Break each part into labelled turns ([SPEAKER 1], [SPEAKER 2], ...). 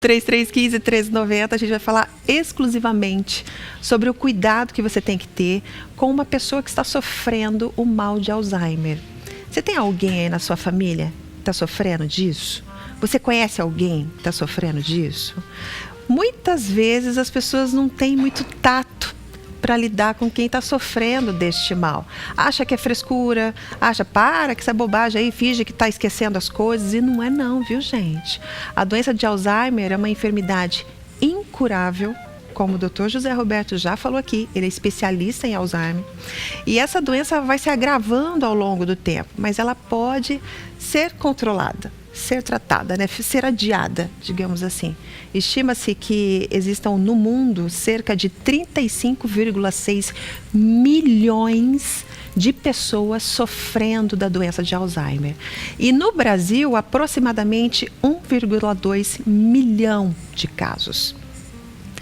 [SPEAKER 1] 3315-1390, a gente vai falar exclusivamente sobre o cuidado que você tem que ter com uma pessoa que está sofrendo o mal de Alzheimer. Você tem alguém aí na sua família que está sofrendo disso? Você conhece alguém que está sofrendo disso? Muitas vezes as pessoas não têm muito tato para lidar com quem está sofrendo deste mal. Acha que é frescura, acha, para que essa bobagem aí, finge que está esquecendo as coisas, e não é não, viu, gente? A doença de Alzheimer é uma enfermidade incurável, como o Dr. José Roberto já falou aqui, ele é especialista em Alzheimer. E essa doença vai se agravando ao longo do tempo, mas ela pode ser controlada, ser tratada, né? Ser adiada, digamos assim. Estima-se que existam no mundo cerca de 35,6 milhões de pessoas sofrendo da doença de Alzheimer. E no Brasil, aproximadamente 1,2 milhão de casos.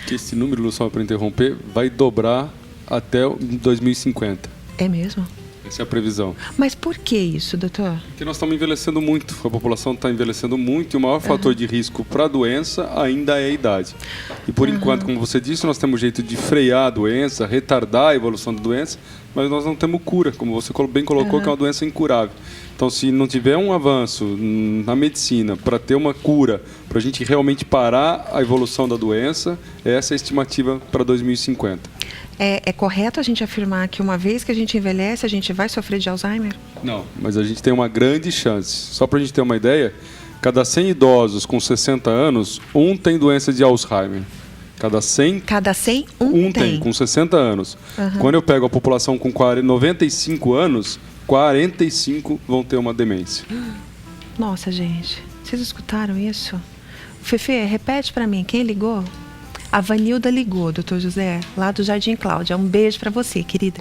[SPEAKER 2] Esse número, só para interromper, vai dobrar até 2050.
[SPEAKER 1] É mesmo?
[SPEAKER 2] Essa é a previsão.
[SPEAKER 1] Mas por que isso, doutor?
[SPEAKER 2] Porque nós estamos envelhecendo muito, a população está envelhecendo muito e o maior fator de risco para a doença ainda é a idade. E por enquanto, como você disse, nós temos jeito de frear a doença, retardar a evolução da doença, mas nós não temos cura, como você bem colocou, que é uma doença incurável. Então, se não tiver um avanço na medicina para ter uma cura, para a gente realmente parar a evolução da doença, essa é a estimativa para 2050.
[SPEAKER 1] É correto a gente afirmar que uma vez que a gente envelhece, a gente vai sofrer de Alzheimer?
[SPEAKER 2] Não, mas a gente tem uma grande chance. Só para a gente ter uma ideia, cada 100 idosos com 60 anos, um tem doença de Alzheimer. Cada 100, um tem, com 60 anos. Quando eu pego a população com 95 anos, 45 vão ter uma demência.
[SPEAKER 1] Nossa, gente, vocês escutaram isso? Fefe, repete para mim, quem ligou? A Vanilda ligou, doutor José, lá do Jardim Cláudia. Um beijo para você, querida.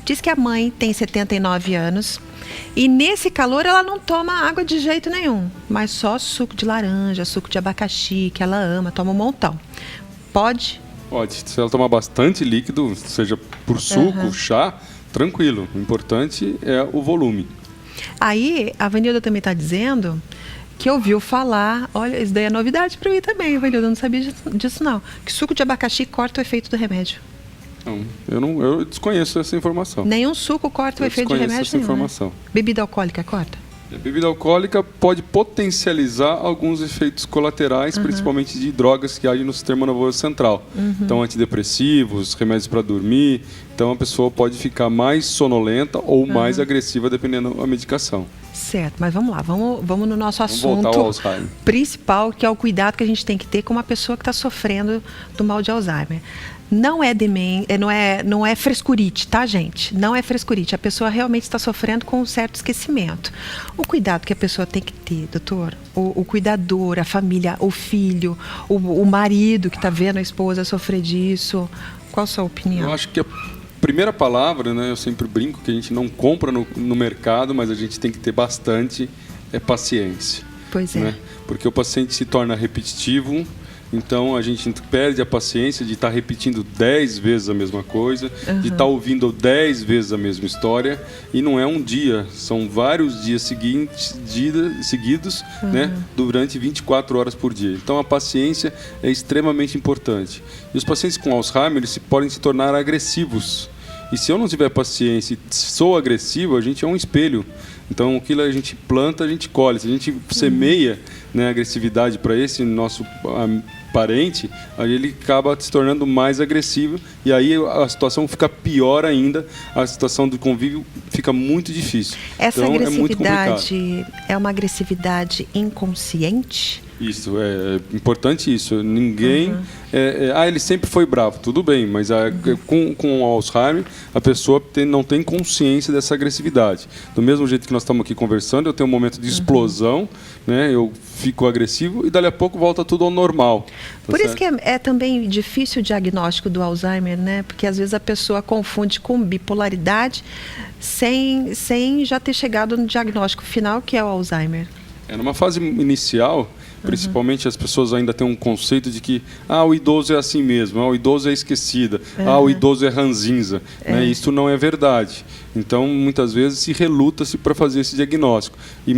[SPEAKER 1] Diz que a mãe tem 79 anos e nesse calor ela não toma água de jeito nenhum, mas só suco de laranja, suco de abacaxi, que ela ama, toma um montão. Pode?
[SPEAKER 2] Pode. Se ela tomar bastante líquido, seja por suco, chá, tranquilo. O importante é o volume.
[SPEAKER 1] Aí, a Vanilda também está dizendo que ouviu falar, olha, isso daí é novidade para mim também, Vanilda, eu não sabia disso não, que suco de abacaxi corta o efeito do remédio.
[SPEAKER 2] Não, eu desconheço essa informação.
[SPEAKER 1] Nenhum suco corta o efeito do remédio
[SPEAKER 2] essa informação.
[SPEAKER 1] Né? Bebida alcoólica corta?
[SPEAKER 2] A bebida alcoólica pode potencializar alguns efeitos colaterais, principalmente de drogas que agem no sistema nervoso central. Então, antidepressivos, remédios para dormir. Então, a pessoa pode ficar mais sonolenta ou mais agressiva, dependendo da medicação.
[SPEAKER 1] Certo, mas vamos lá, vamos no nosso assunto principal, que é o cuidado que a gente tem que ter com uma pessoa que está sofrendo do mal de Alzheimer. Não é frescurite, tá, gente? Não é frescurite. A pessoa realmente está sofrendo com um certo esquecimento. O cuidado que a pessoa tem que ter, doutor, o cuidador, a família, o filho, o marido que está vendo a esposa sofrer disso. Qual a sua opinião?
[SPEAKER 2] Eu acho que a primeira palavra, né, eu sempre brinco que a gente não compra no mercado, mas a gente tem que ter bastante, é paciência.
[SPEAKER 1] Pois é.
[SPEAKER 2] Né? Porque o paciente se torna repetitivo. Então, a gente perde a paciência de estar repetindo 10 vezes a mesma coisa, de estar ouvindo 10 vezes a mesma história. E não é um dia, são vários dias seguidos, né, durante 24 horas por dia. Então, a paciência é extremamente importante. E os pacientes com Alzheimer podem se tornar agressivos. E se eu não tiver paciência e sou agressivo, a gente é um espelho. Então, o que a gente planta, a gente colhe. Se a gente semeia, né, agressividade para esse nosso parente, aí ele acaba se tornando mais agressivo e aí a situação fica pior ainda, a situação do convívio fica muito difícil.
[SPEAKER 1] Essa
[SPEAKER 2] então,
[SPEAKER 1] agressividade é uma agressividade inconsciente?
[SPEAKER 2] Isso, é importante isso. Ninguém... ele sempre foi bravo, tudo bem, mas com o Alzheimer, a pessoa não tem consciência dessa agressividade. Do mesmo jeito que nós estamos aqui conversando, eu tenho um momento de explosão, né? Eu fico agressivo e dali a pouco volta tudo ao normal.
[SPEAKER 1] Por isso que é também difícil o diagnóstico do Alzheimer, né? Porque às vezes a pessoa confunde com bipolaridade sem já ter chegado no diagnóstico final, que é o Alzheimer.
[SPEAKER 2] Numa fase inicial, Principalmente as pessoas ainda têm um conceito de que o idoso é assim mesmo, o idoso é esquecida, o idoso é ranzinza. Né? Isso não é verdade. Então, muitas vezes, se reluta-se para fazer esse diagnóstico. E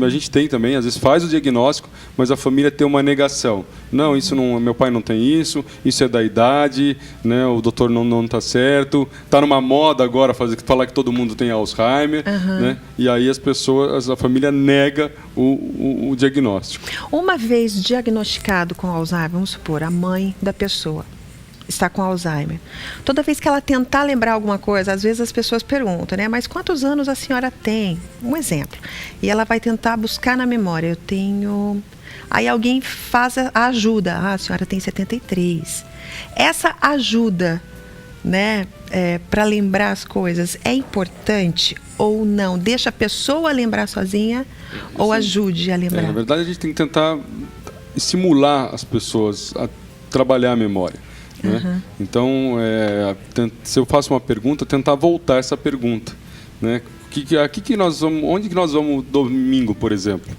[SPEAKER 2] a gente tem também, às vezes faz o diagnóstico, mas a família tem uma negação. Não, isso não, meu pai não tem isso é da idade, né? O doutor não está certo, está numa moda agora falar que todo mundo tem Alzheimer, né? E aí a família nega o diagnóstico.
[SPEAKER 1] Uma vez diagnosticado com Alzheimer, vamos supor, a mãe da pessoa está com Alzheimer. Toda vez que ela tentar lembrar alguma coisa, às vezes as pessoas perguntam, né? Mas quantos anos a senhora tem? Um exemplo. E ela vai tentar buscar na memória. Eu tenho... Aí alguém faz a ajuda. A senhora tem 73. Essa ajuda, né, para lembrar as coisas, é importante ou não? Deixa a pessoa lembrar sozinha ou ajude a lembrar?
[SPEAKER 2] Na verdade, a gente tem que tentar estimular as pessoas a trabalhar a memória. Né? Então, se eu faço uma pergunta, tentar voltar essa pergunta. Né? Onde que nós vamos domingo, por exemplo?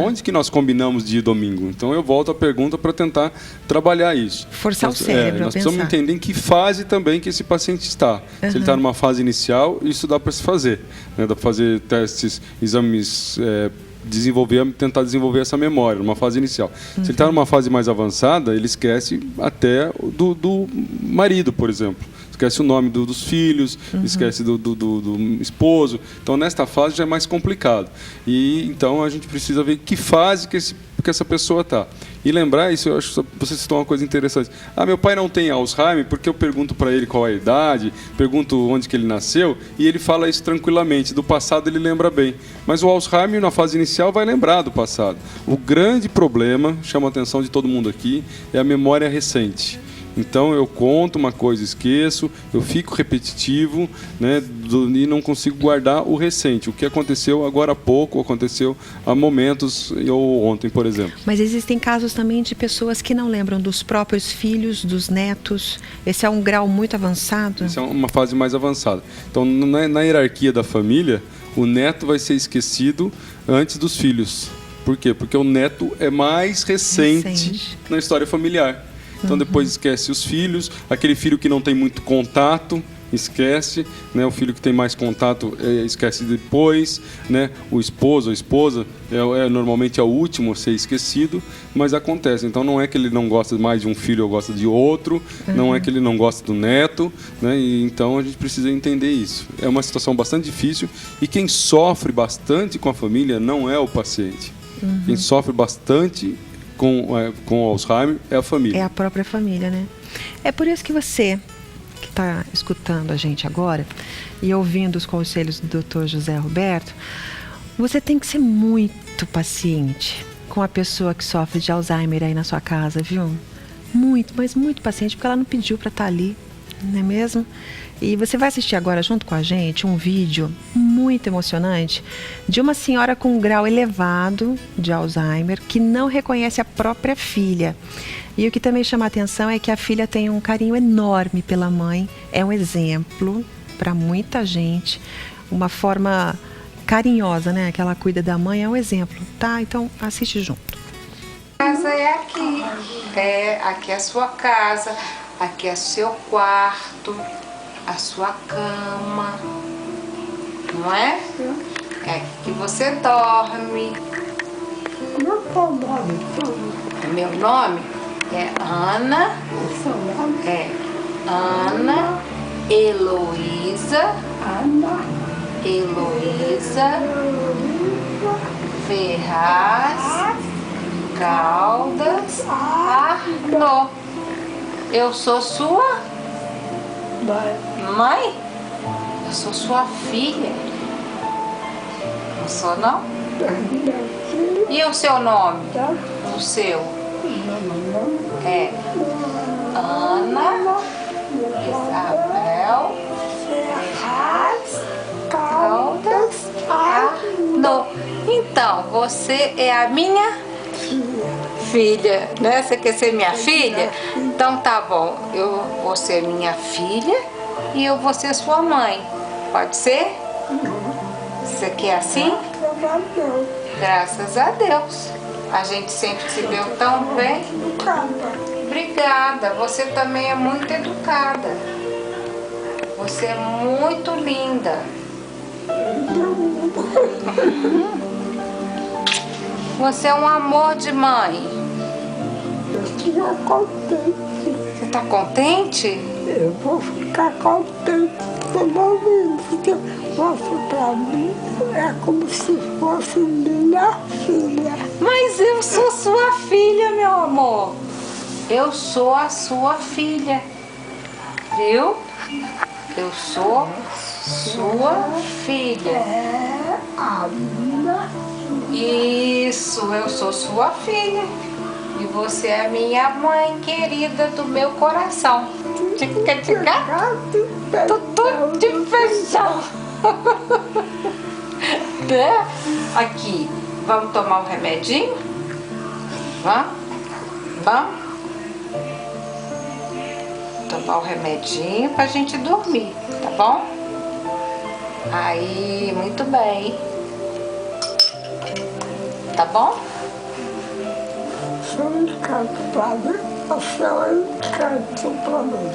[SPEAKER 2] Onde que nós combinamos de ir domingo? Então eu volto a pergunta para tentar trabalhar isso.
[SPEAKER 1] Forçar o cérebro.
[SPEAKER 2] Nós precisamos entender em que fase também que esse paciente está. Se ele está numa fase inicial, isso dá para se fazer. Né? Dá para fazer testes, exames, tentar desenvolver essa memória numa fase inicial. Se ele está numa fase mais avançada, ele esquece até do marido, por exemplo. Esquece o nome dos filhos, esquece do esposo. Então, nesta fase já é mais complicado. E então a gente precisa ver que fase que essa pessoa está. E lembrar isso, eu acho que você citou uma coisa interessante. Meu pai não tem Alzheimer, porque eu pergunto para ele qual é a idade, pergunto onde que ele nasceu, e ele fala isso tranquilamente. Do passado ele lembra bem. Mas o Alzheimer, na fase inicial, vai lembrar do passado. O grande problema, chama a atenção de todo mundo aqui, é a memória recente. Então eu conto uma coisa, esqueço, eu fico repetitivo, né, e não consigo guardar o recente. O que aconteceu agora há pouco, aconteceu há momentos, ou ontem, por exemplo.
[SPEAKER 1] Mas existem casos também de pessoas que não lembram dos próprios filhos, dos netos. Esse é um grau muito avançado?
[SPEAKER 2] Essa é uma fase mais avançada. Então, na hierarquia da família, o neto vai ser esquecido antes dos filhos. Por quê? Porque o neto é mais recente na história familiar. Então depois esquece os filhos, aquele filho que não tem muito contato, esquece, né? O filho que tem mais contato esquece depois, né? O esposo, a esposa normalmente é o último a ser esquecido, mas acontece. Então não é que ele não gosta mais de um filho ou gosta de outro, não é que ele não gosta do neto, né? E então a gente precisa entender isso. É uma situação bastante difícil e quem sofre bastante com a família não é o paciente. Quem sofre bastante com Alzheimer é a família.
[SPEAKER 1] É a própria família, né? É por isso que você, que está escutando a gente agora e ouvindo os conselhos do Dr. José Roberto, você tem que ser muito paciente com a pessoa que sofre de Alzheimer aí na sua casa, viu? Muito, mas muito paciente, porque ela não pediu para estar ali, não é mesmo? E você vai assistir agora junto com a gente um vídeo muito emocionante de uma senhora com um grau elevado de Alzheimer que não reconhece a própria filha. E o que também chama a atenção é que a filha tem um carinho enorme pela mãe, é um exemplo para muita gente, uma forma carinhosa, né? Que ela cuida da mãe, é um exemplo, tá? Então assiste junto.
[SPEAKER 3] A casa é aqui, aqui é a sua casa, aqui é seu quarto, a sua cama, não é? É aqui que você dorme. Meu nome é Ana. Ana Heloísa. Ferraz Caldas Arno. Eu sou sua mãe? Eu sou sua filha. Não sou, não? E o seu nome? O seu? É Ana Isabel Ferraz Caldas Arno. Então, você é a minha filha, né? Você quer ser minha filha? Então tá bom, eu vou ser minha filha e eu vou ser sua mãe. Pode ser? Você quer assim? Graças a Deus. A gente sempre se deu tão bem. Obrigada, você também é muito educada. Você é muito linda. Você é um amor de mãe.
[SPEAKER 4] Eu estou contente.
[SPEAKER 3] Você tá contente?
[SPEAKER 4] Eu vou ficar contente toda vez, porque você para mim é como se fosse minha filha.
[SPEAKER 3] Mas eu sou sua filha, meu amor. Eu sou a sua filha. Viu? Eu sou sua filha.
[SPEAKER 4] É a minha.
[SPEAKER 3] Isso, eu sou sua filha. E você é a minha mãe querida do meu coração. Tica, tica. Tudo de feijão. Né? Aqui, vamos tomar um remedinho? Vamos? Vamos? Tomar o remedinho pra gente dormir, tá bom? Aí, muito bem. Tá bom?
[SPEAKER 4] Você é um encanto para mim, você é um encanto para mim.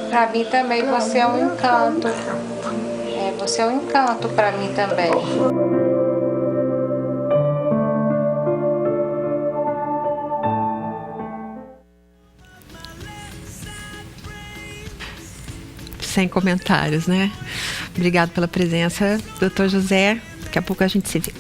[SPEAKER 3] Pra mim também você é um encanto. É, você é um encanto pra mim também.
[SPEAKER 1] Sem comentários, né? Obrigado pela presença, Dr. José. Daqui a pouco a gente se vê.